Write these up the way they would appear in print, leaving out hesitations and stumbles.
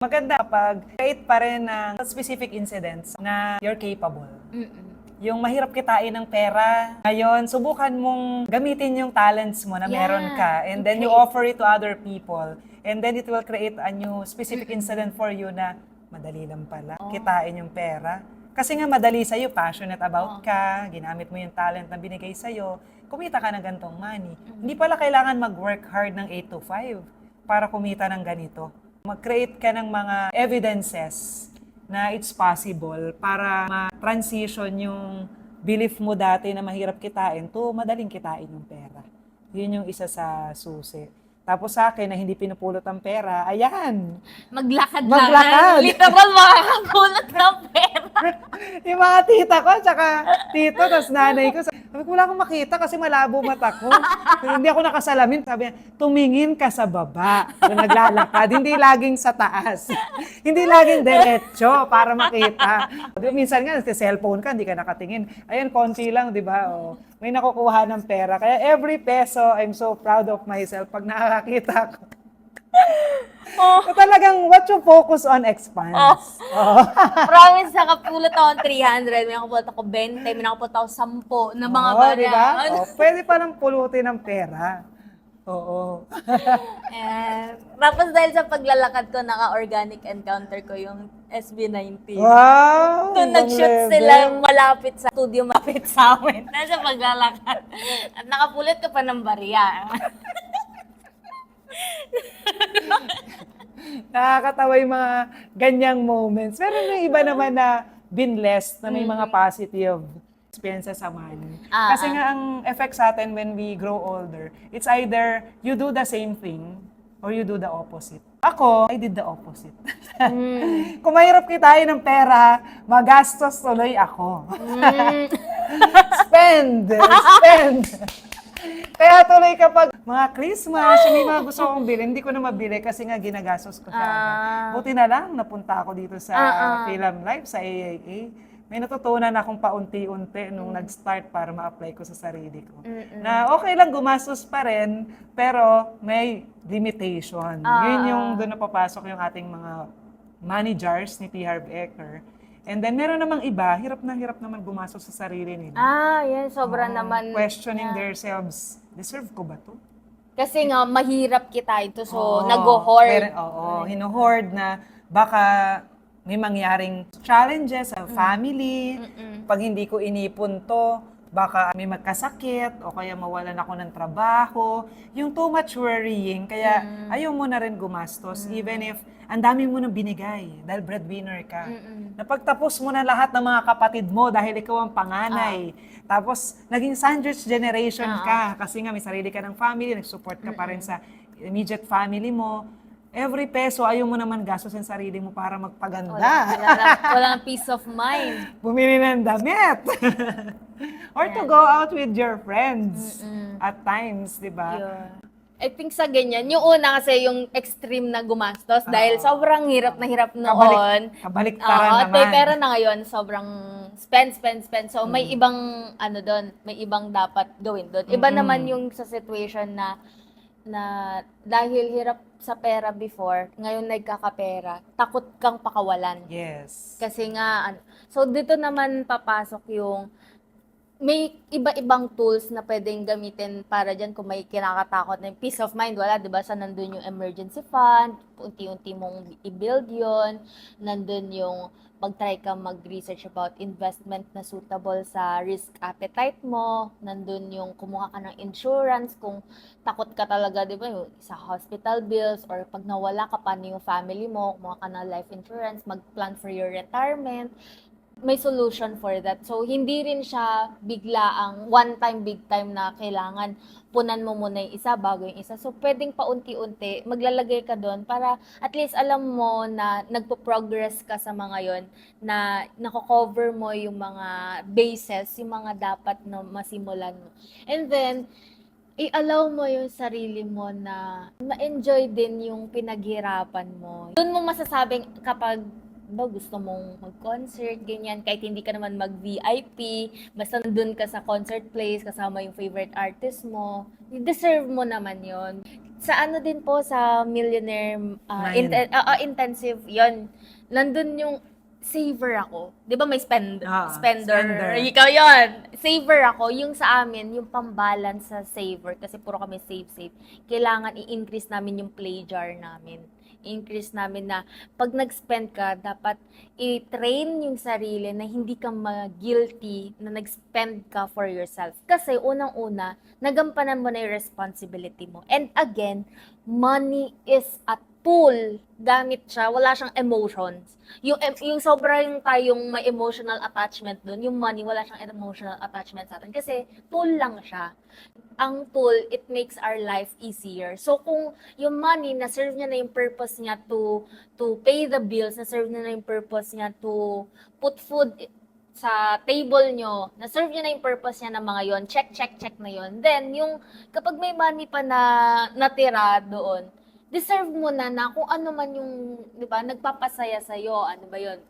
Maganda kapag create pa rin ng specific incidents na you're capable. Yung mahirap kitain ng pera, ngayon, subukan mong gamitin yung talents mo na meron ka, and then you offer it to other people. And then it will create a new specific incident for you na madali lang pala, kitain yung pera. Kasi nga madali sa'yo, passionate about ka, ginamit mo yung talent na binigay sa'yo, kumita ka ng gantong money. Hindi pala kailangan mag-work hard ng 8 to 5 para kumita ng ganito. Mag-create ka ng mga evidences na it's possible para ma-transition yung belief mo dati na mahirap kitain to madaling kitain yung pera. Yun yung isa sa susi. Tapos sa akin na hindi pinupulot ang pera, ayan! Maglakad. Maglakad. Literal makakapulot ng pera. Yung mga tita ko, tsaka tito, tapos nanay ko, sabi ko, wala akong makita kasi malabo mata ko. Hindi ako nakasalamin. Sabi niya, tumingin ka sa baba. Kung naglalakad, hindi laging sa taas. Hindi laging diretso para makita. Minsan nga, sa cellphone ka, hindi ka nakatingin. Ayun, konti lang, di ba? O, may nakukuha ng pera. Kaya every peso, I'm so proud of myself pag nakakakita ko. So, talagang what you focus on expands. Promise, nakapulot ako ng 300, may nakapulot ako 20, may nakapulot ako 10 na mga bara. Diba? Pwede pa lang pulutin ng pera. Oo. Tapos dahil sa paglalakad ko, naka-organic encounter ko yung SB19. Wow! Doon nag-shoot sila malapit sa studio, malapit sa amin. Nasa paglalakad. At nakapulot ka pa ng barya. Nakakatawa yung mga ganyang moments. Pero may iba naman na been blessed na may mga positive experiences sa money. Kasi nga ang effect sa atin when we grow older, it's either you do the same thing or you do the opposite. Ako, I did the opposite. Kung mahirap kitain ng pera, magastos tuloy ako. Spend! Kaya tuloy kapag mga Christmas, may mga gusto kong bilhin, hindi ko na mabili kasi nga ginagastos ko siya. Buti na lang, napunta ako dito sa Film Life, sa AAA. May natutunan akong paunti-unti nung nag-start para ma-apply ko sa sarili ko. Na okay lang, gumastos pa rin, pero may limitation. Yun yung doon na papasok yung ating mga money jars ni T. Harv Eker. And then, meron namang iba, hirap naman gumastos sa sarili nila. Yan, sobra naman. Questioning themselves, deserve ko ba to? Kasi nga, mahirap kita ito, so nag-hoard. Hino-hoard na baka may mangyaring challenges sa family. Pag hindi ko inipon to, baka may magkasakit o kaya mawalan ako ng trabaho. Yung too much worrying, kaya ayaw mo na rin gumastos even if ang dami mo nang binigay dahil breadwinner ka. Napagtapos mo na lahat ng mga kapatid mo dahil ikaw ang panganay. Tapos naging sandwich generation ka kasi nga may sarili ka ng family, nag-support ka pa rin sa immediate family mo. Every peso, ayaw mo naman gastos sa sarili mo para magpaganda. Walang peace of mind. Bumili ng damit. Or to go out with your friends at times, di ba? I think sa ganyan, yung una kasi yung extreme na gumastos dahil sobrang hirap na hirap noon. Kabaliktaran naman. Pero na ngayon, sobrang spend. So may ibang doon, may ibang dapat gawin doon. Iba naman yung sa situation na dahil hirap sa pera before, ngayon nagkakapera, takot kang pakawalan. Yes. Kasi nga, so dito naman papasok yung may iba-ibang tools na pwedeng gamitin para dyan kung may kinakatakot na peace of mind, wala, di ba? So, nandun yung emergency fund, unti-unti mong i-build yon. Nandun yung mag-try ka mag-research about investment na suitable sa risk appetite mo. Nandun yung kumuha ka ng insurance kung takot ka talaga, di ba? Yung sa hospital bills or pag nawala ka pa yung family mo, kumuha ka ng life insurance, mag-plan for your retirement. May solution for that. So, hindi rin siya bigla ang one-time, big-time na kailangan punan mo muna yung isa bago yung isa. So, pwedeng paunti-unti, maglalagay ka doon para at least alam mo na nagpo-progress ka sa mga yon, na nako-cover mo yung mga bases, yung mga dapat na masimulan mo. And then, i-allow mo yung sarili mo na ma-enjoy din yung pinaghirapan mo. Doon mo masasabing kapag gusto mong mag-concert, ganyan, kahit hindi ka naman mag-VIP, basta nandun ka sa concert place, kasama yung favorite artist mo, deserve mo naman yon. Sa ano din po, sa Millionaire Mind. Intensive, yon. Nandun yung saver ako. Di ba may spender? Spender. Ikaw yon. Saver ako. Yung sa amin, yung pambalance sa saver, kasi puro kami save. Kailangan i-increase namin yung play jar namin. I-increase namin na pag nag-spend ka, dapat i-train yung sarili na hindi ka ma-guilty na nag-spend ka for yourself. Kasi unang-una, nagampanan mo na yung responsibility mo. And again, money is a tool. Gamit siya, wala siyang emotions. Yung sobrang tayong may emotional attachment dun, yung money, wala siyang emotional attachment sa atin. Kasi tool lang siya. Ang tool, it makes our life easier. So kung yung money, na-serve niya na yung purpose niya to pay the bills, na-serve niya na yung purpose niya to put food sa table nyo, na-serve niya na yung purpose niya ng mga yon, check na yon. Then, yung kapag may money pa na natira doon, deserve mo na kung ano man yung, di ba, nagpapasaya sa'yo. Ano ba yon?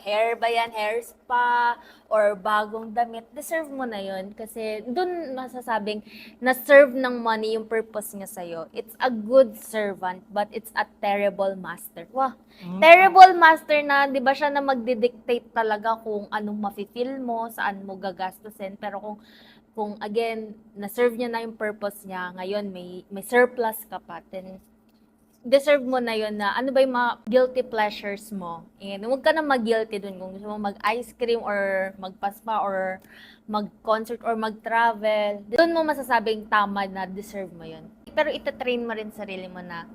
Hair ba yan? Hair spa? Or bagong damit? Deserve mo na yon. Kasi doon masasabing na-serve ng money yung purpose niya sa'yo. It's a good servant, but it's a terrible master. Wah, terrible master na, di ba siya na magdidictate talaga kung anong mafe-feel mo, saan mo gagastusin. Pero kung again, na-serve niya na yung purpose niya, ngayon may surplus ka pa, then deserve mo na yun na ano ba yung mga guilty pleasures mo. And huwag ka na mag-guilty dun kung gusto mo mag-ice cream or magpaspa or mag-concert or mag-travel. Doon mo masasabing tama na deserve mo yun. Pero itatrain mo rin sarili mo na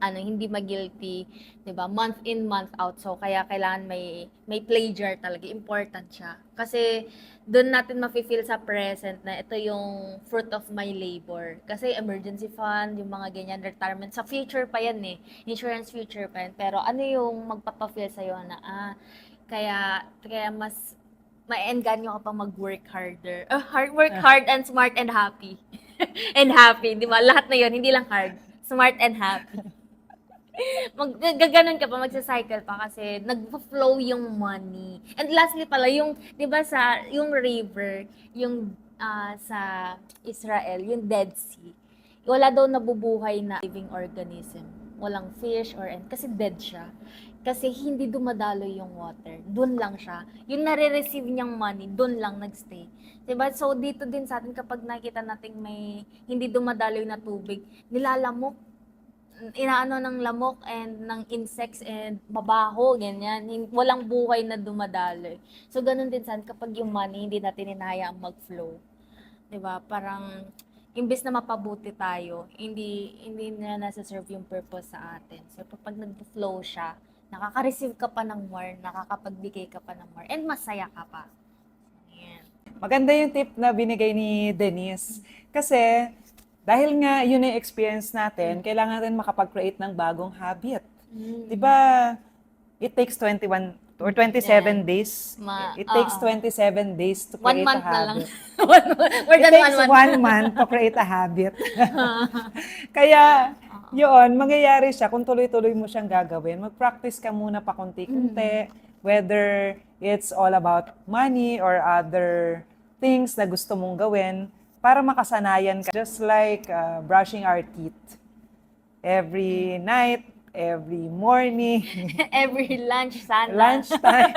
hindi ma-guilty, 'di ba? Month in, month out. So kaya kailangan may play jar talaga, important siya. Kasi doon natin mafe-feel sa present na ito yung fruit of my labor. Kasi emergency fund, yung mga ganyan, retirement, sa future pa yan eh. Insurance future pa yan. Pero ano yung magpapa-feel sa'yo na, kaya mas ma-engganyo ka pa mag-work harder. Work hard and smart and happy. And happy, di ba? Lahat na yun, hindi lang hard. Smart and happy. Gaganon ka pa, magsa-cycle pa kasi nag-flow yung money. And lastly pala, yung, di ba yung river, yung sa Israel, yung Dead Sea, wala daw nabubuhay na living organism. Walang fish kasi dead siya. Kasi hindi dumadaloy yung water. Doon lang siya. Yung nare-receive niyang money, doon lang nagstay. Diba? So, dito din sa atin, kapag nakita natin may hindi dumadaloy na tubig, nilalamok, inaano ng lamok and ng insects and mabaho, ganyan. Walang buhay na dumadaloy. So, ganun din saan kapag yung money, hindi natin inahayaang mag-flow. Diba? Parang, imbes na mapabuti tayo, hindi na nasa-serve yung purpose sa atin. So, kapag nag-flow siya, nakaka-receive ka pa ng more, nakakapagbigay ka pa ng more, and masaya ka pa. Ayan. Maganda yung tip na binigay ni Denise. Kasi, dahil nga yun yung experience natin, kailangan natin makapag-create ng bagong habit. Di ba, it takes 21 or 27 days. It takes 27 days to create 1 month a na lang. habit. More It than takes 1 month. 1 month to create a habit. Kaya, yun, mangyayari siya kung tuloy-tuloy mo siyang gagawin. Mag-practice ka muna pa konti-konti, whether it's all about money or other things na gusto mong gawin, para makasanayan ka. Just like brushing our teeth. Every night, every morning, Every lunch, sana. lunchtime,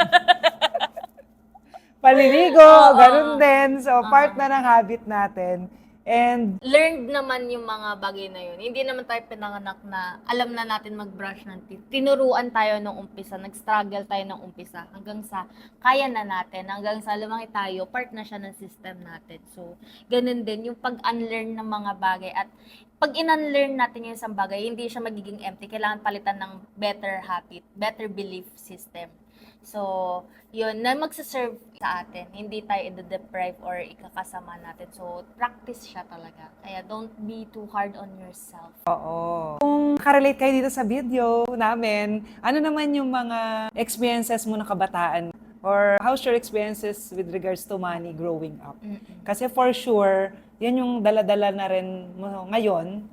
paliligo, ganun din. So, part na ng habit natin. And Learned naman yung mga bagay na yun. Hindi naman tayo pinanganak na alam na natin mag-brush ng teeth. Tinuruan tayo nung umpisa, nag-struggle tayo nung umpisa, hanggang sa kaya na natin, hanggang sa lumaki tayo, part na siya ng system natin. So, ganun din yung pag-unlearn ng mga bagay. At pag in-unlearn natin yung isang bagay, hindi siya magiging empty. Kailangan palitan ng better habit, better belief system. So, yun, na magsaserve sa atin. Hindi tayo i-deprive or ikakasama natin. So, practice siya talaga. Kaya don't be too hard on yourself. oo. Kung nakarelate kayo dito sa video namin, ano naman yung mga experiences mo na kabataan? Or how's your experiences with regards to money growing up? Kasi for sure, yan yung dala-dala na rin mo ngayon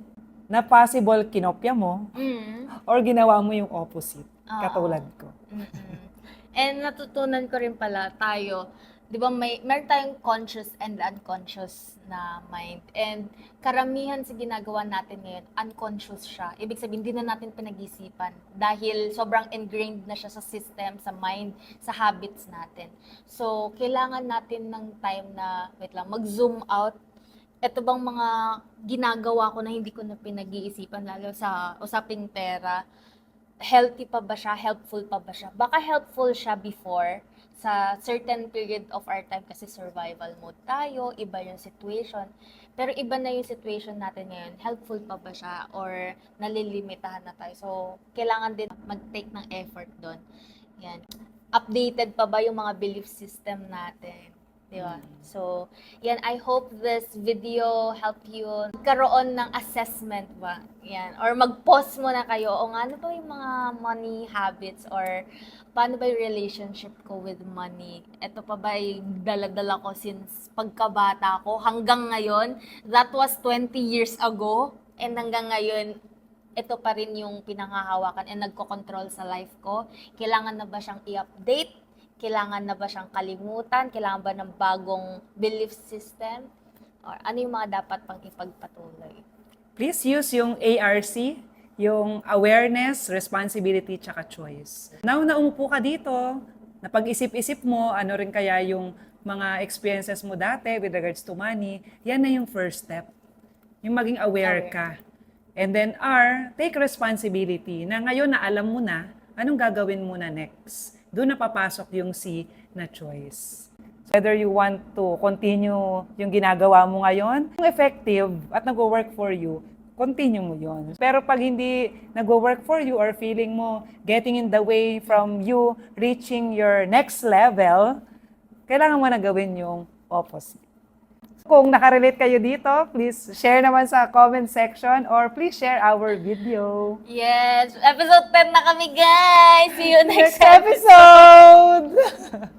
na possible kinopya mo or ginawa mo yung opposite, katulad ko. And natutunan ko rin pala tayo di ba meron tayong conscious and unconscious na mind. And karamihan sa ginagawa natin ngayon, unconscious siya. Ibig sabihin, hindi na natin pinag-isipan dahil sobrang ingrained na siya sa system, sa mind, sa habits natin. So, kailangan natin ng time na, mag-zoom out. Ito bang mga ginagawa ko na hindi ko na pinag-iisipan, lalo sa usaping pera, healthy pa ba siya? Helpful pa ba siya? Baka helpful siya before, sa certain period of our time kasi survival mode tayo, iba yung situation. Pero iba na yung situation natin ngayon, helpful pa ba siya or nalilimitahan na tayo. So, kailangan din mag-take ng effort doon. Yan. Updated pa ba yung mga belief system natin? Di ba? So, yan, I hope this video help you magkaroon ng assessment ba? Yan. Or mag-pause muna kayo. O nga, ano ba yung mga money habits or paano ba yung relationship ko with money? Ito pa ba yung dala-dala ko since pagkabata ko hanggang ngayon? That was 20 years ago. And hanggang ngayon, ito pa rin yung pinanghahawakan and nagko-control sa life ko. Kailangan na ba siyang i-update? Kailangan na ba siyang kalimutan? Kailangan ba ng bagong belief system? Or ano yung mga dapat pang ipagpatuloy? Please use yung ARC, yung awareness, responsibility, tsaka choice. Now na umupo ka dito, napag-isip-isip mo, ano rin kaya yung mga experiences mo dati with regards to money, yan na yung first step. Yung maging aware ka. And then R, take responsibility na ngayon na alam mo na, anong gagawin mo na next? Doon na papasok yung C na choice. Whether you want to continue yung ginagawa mo ngayon, yung effective at nag-work for you, continue mo yon. Pero pag hindi nag-work for you or feeling mo getting in the way from you reaching your next level, kailangan mo na gawin yung opposite. Kung nakarelate kayo dito, please share naman sa comment section or please share our video. Yes! Episode 10 na kami, guys! See you next Next episode!